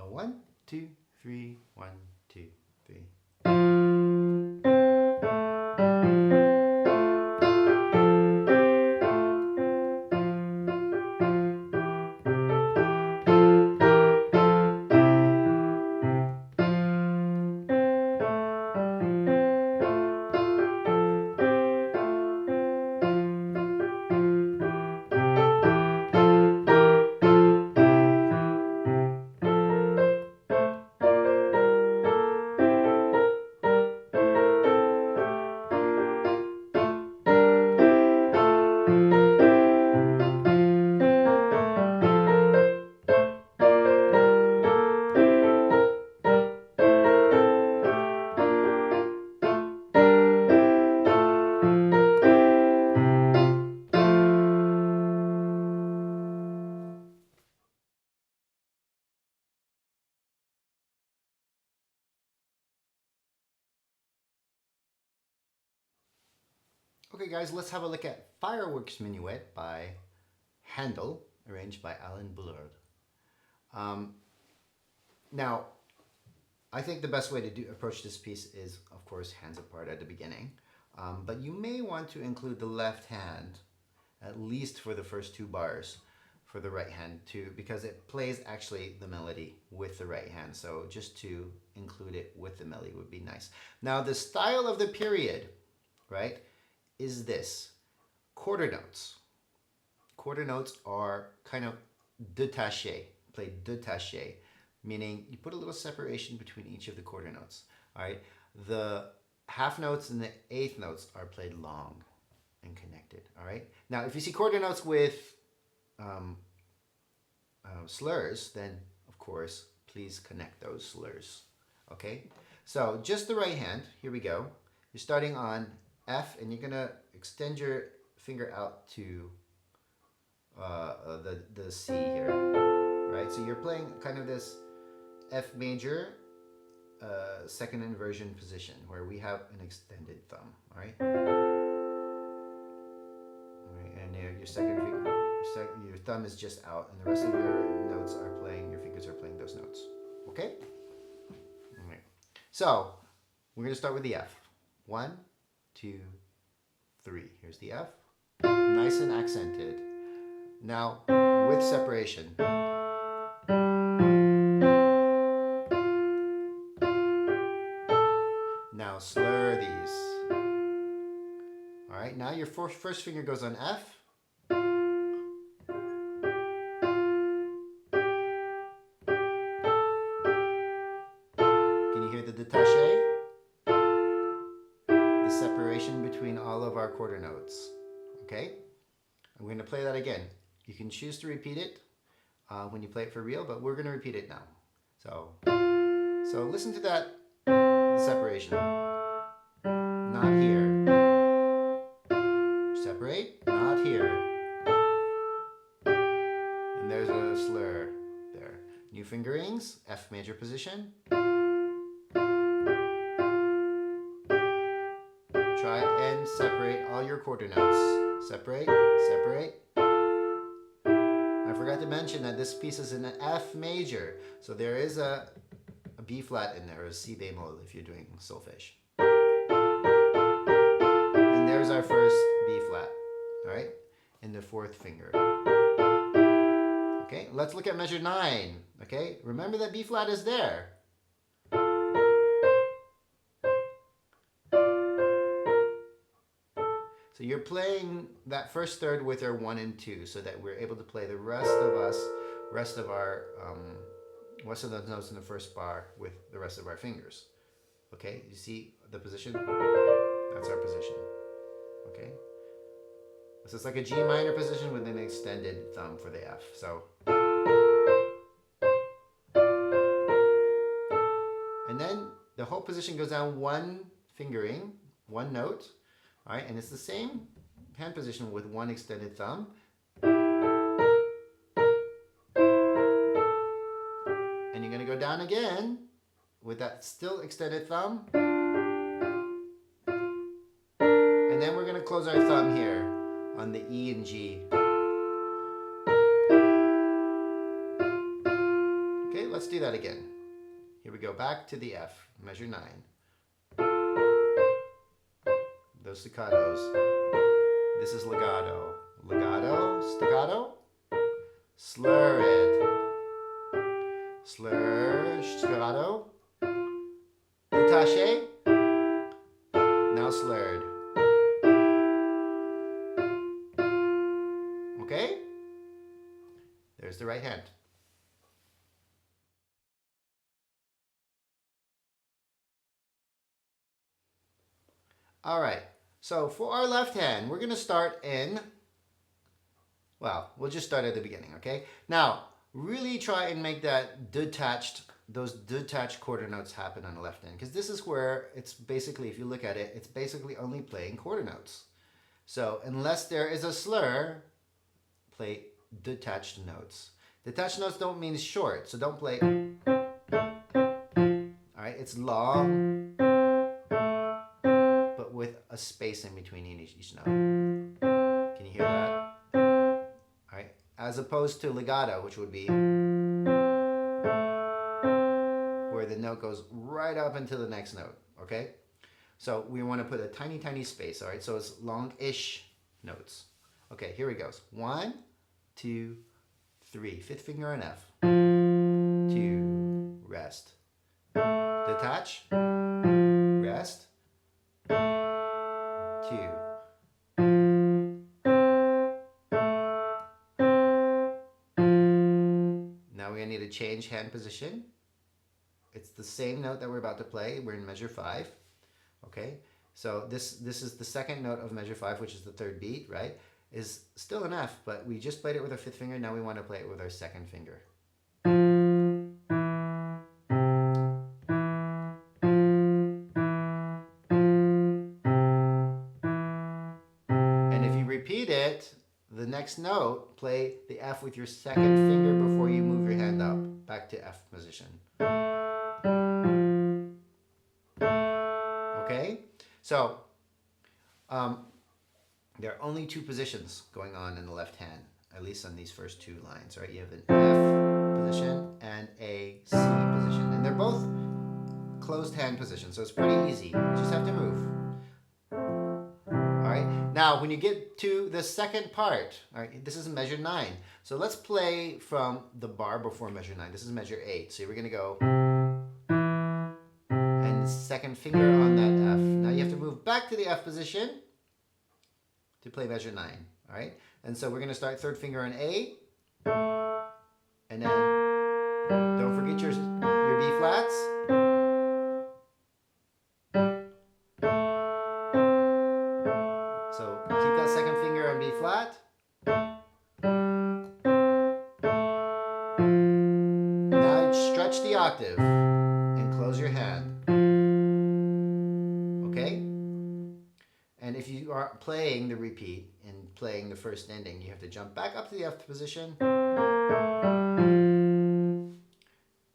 1, 2, 3, 1, 2, 3. Okay guys, let's have a look at Fireworks Minuet by Handel, arranged by Alan Bullard. Now, I think the best way to approach this piece is, of course, hands apart at the beginning. But you may want to include the left hand, at least for the first 2 bars, for the right hand too, because it plays actually the melody with the right hand. So just to include it with the melody would be nice. Now, the style of the period, right, is this. Quarter notes. Quarter notes are kind of détaché, played détaché, meaning you put a little separation between each of the quarter notes. All right. The half notes and the eighth notes are played long and connected. All right. Now, if you see quarter notes with slurs, then of course, please connect those slurs. Okay. So just the right hand. Here we go. You're starting on F, and you're gonna extend your finger out to the C here, right? So you're playing kind of this F major second inversion position where we have an extended thumb. All right. All right, and there your second finger, your thumb is just out, and the rest of your notes are playing. Your fingers are playing those notes. Okay. All right. So we're gonna start with the F. 1, 2, 3. Here's the F. Nice and accented. Now, with separation. Now, slur these. All right, now your first finger goes on F. Can you hear the détaché? Separation between all of our quarter notes. Okay, I'm going to play that again. You can choose to repeat it when you play it for real, but we're going to repeat it now. So listen to that separation. Not here. Separate. Not here. And there's a slur there. New fingerings. F major position. Try and separate all your quarter notes. Separate, separate. I forgot to mention that this piece is in an F major. So there is a B flat in there, or a C bemol if you're doing solfege. And there's our first B flat, all right, in the 4th finger. Okay, let's look at measure 9. Okay, remember that B flat is there. So you're playing that first third with our 1 and 2 so that we're able to play the rest of the notes in the first bar with the rest of our fingers. Okay, you see the position? That's our position. Okay, so it's like a G minor position with an extended thumb for the F. So, and then the whole position goes down 1 fingering, 1 note. All right, and it's the same hand position with 1 extended thumb. And you're going to go down again with that still extended thumb. And then we're going to close our thumb here on the E and G. Okay, let's do that again. Here we go, back to the F, measure 9. Those staccatos. This is legato. Legato, staccato, slur it. Slur, staccato, détaché, now slurred. Okay? There's the right hand. All right, so for our left hand, we're going to start in, well, we'll just start at the beginning, okay? Now, really try and make that those detached quarter notes happen on the left hand, because this is where it's basically, if you look at it, it's basically only playing quarter notes. So unless there is a slur, play detached notes. Detached notes don't mean short, so don't play, all right? It's long, but with a space in between each note. Can you hear that? All right, as opposed to legato, which would be where the note goes right up into the next note, okay? So we want to put a tiny, tiny space, all right? So it's long-ish notes. Okay, here it goes. 1, 2, 3. Fifth finger on F. 2, rest. Detach, rest. 2. Now we're going to need to change hand position. It's the same note that we're about to play. We're in measure 5. Okay? So this is the second note of measure 5, which is the third beat, right? Is still an F, but we just played it with our fifth finger. Now we want to play it with our second finger. Repeat it, the next note, play the F with your second finger before you move your hand up, back to F position. Okay? So, there are only 2 positions going on in the left hand, at least on these first 2 lines, right? You have an F position and a C position, and they're both closed hand positions, so it's pretty easy. You just have to move. Now, when you get to the second part, all right, this is measure 9. So let's play from the bar before measure 9. This is measure 8. So we're going to go and second finger on that F. Now you have to move back to the F position to play measure 9. All right, and so we're going to start third finger on A, and then don't forget your B flats. So keep that second finger on B flat. Now stretch the octave and close your hand. Okay? And if you are playing the repeat and playing the first ending, you have to jump back up to the F position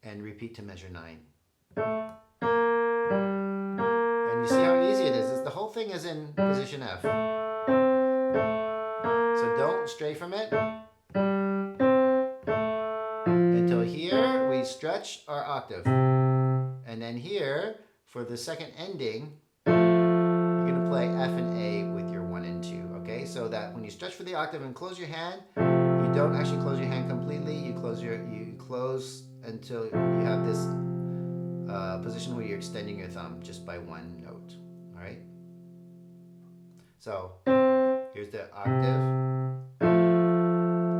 and repeat to measure 9. And you see how easy it is. The whole thing is in position F. So don't stray from it. Until here, we stretch our octave. And then here, for the second ending, you're going to play F and A with your 1 and 2. Okay? So that when you stretch for the octave and close your hand, you don't actually close your hand completely. You close until you have this position where you're extending your thumb just by 1 note. All right? So here's the octave,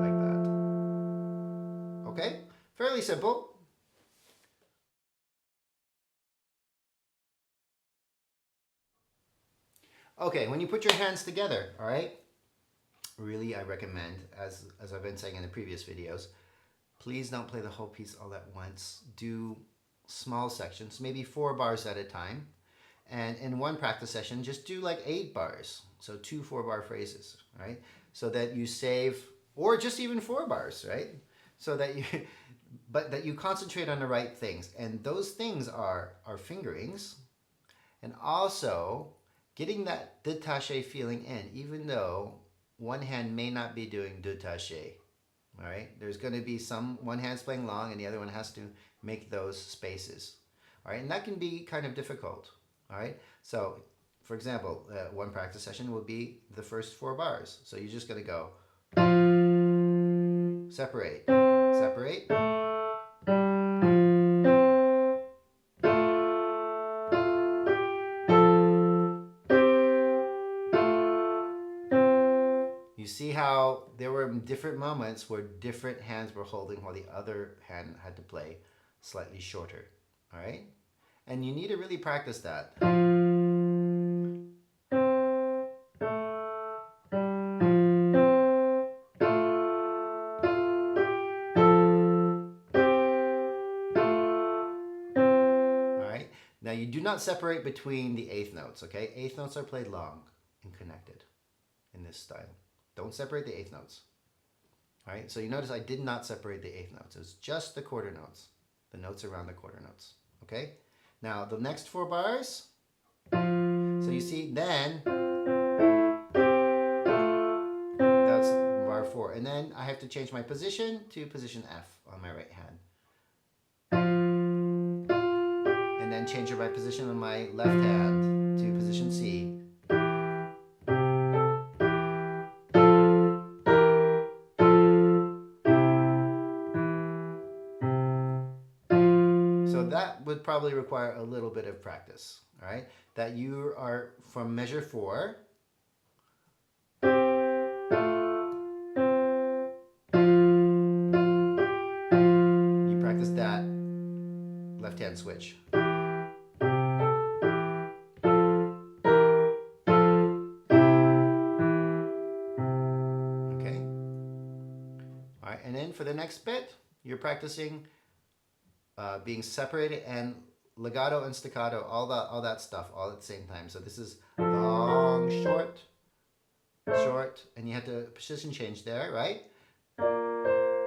like that. Okay? Fairly simple. Okay, when you put your hands together, all right? Really, I recommend, as I've been saying in the previous videos, please don't play the whole piece all at once. Do small sections, maybe 4 bars at a time. And in one practice session, just do like 8 bars. So 2 4-bar phrases, right? So that you save, or just even 4 bars, right? So that you, but that you concentrate on the right things. And those things are fingerings, and also getting that détaché feeling in, even though one hand may not be doing détaché, All right, there's going to be one hand's playing long and the other one has to make those spaces. All right, and that can be kind of difficult. All right, so for example, one practice session will be the first 4 bars. So you're just going to go separate, separate. You see how there were different moments where different hands were holding while the other hand had to play slightly shorter. All right? And you need to really practice that. All right? Now you do not separate between the 8th notes, okay? 8th notes are played long and connected in this style. Don't separate the 8th notes. All right, so you notice I did not separate the 8th notes. It's just the quarter notes, the notes around the quarter notes. Okay, now the next 4 bars. So you see, then that's bar 4, and then I have to change my position to position F on my right hand, and then change my position on my left hand to position C. That would probably require a little bit of practice, all right? That you are from measure 4. You practice that left-hand switch. Okay? All right, and then for the next bit, you're practicing being separated and legato and staccato, all that stuff, all at the same time. So this is long, short, short, and you have to position change there, right?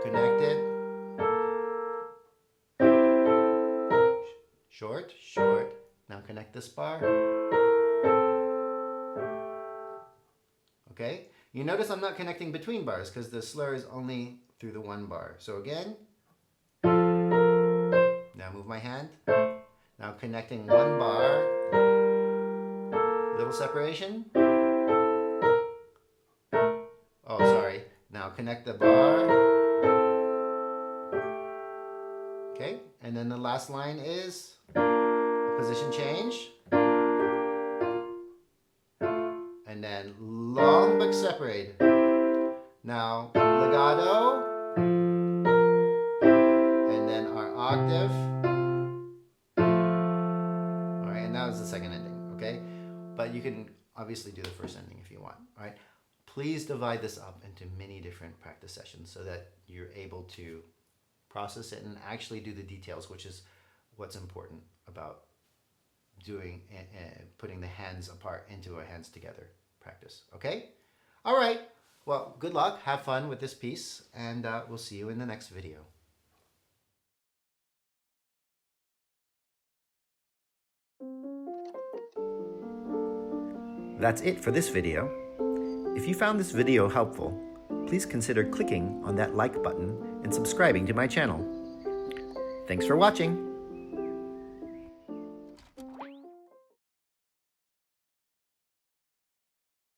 Connected, short, short. Now connect this bar. Okay, you notice I'm not connecting between bars because the slur is only through the 1 bar. So again. Now move my hand. Now connecting 1 bar. Little separation. Oh, sorry. Now connect the bar. Okay, and then the last line is a position change. And then long but separated. Now legato. And then our octave. The second ending, okay? But you can obviously do the first ending if you want, all right? Please divide this up into many different practice sessions so that you're able to process it and actually do the details, which is what's important about doing putting the hands apart into a hands together practice, okay? All right, well, good luck, have fun with this piece, and we'll see you in the next video. That's it for this video. If you found this video helpful, please consider clicking on that like button and subscribing to my channel. Thanks for watching.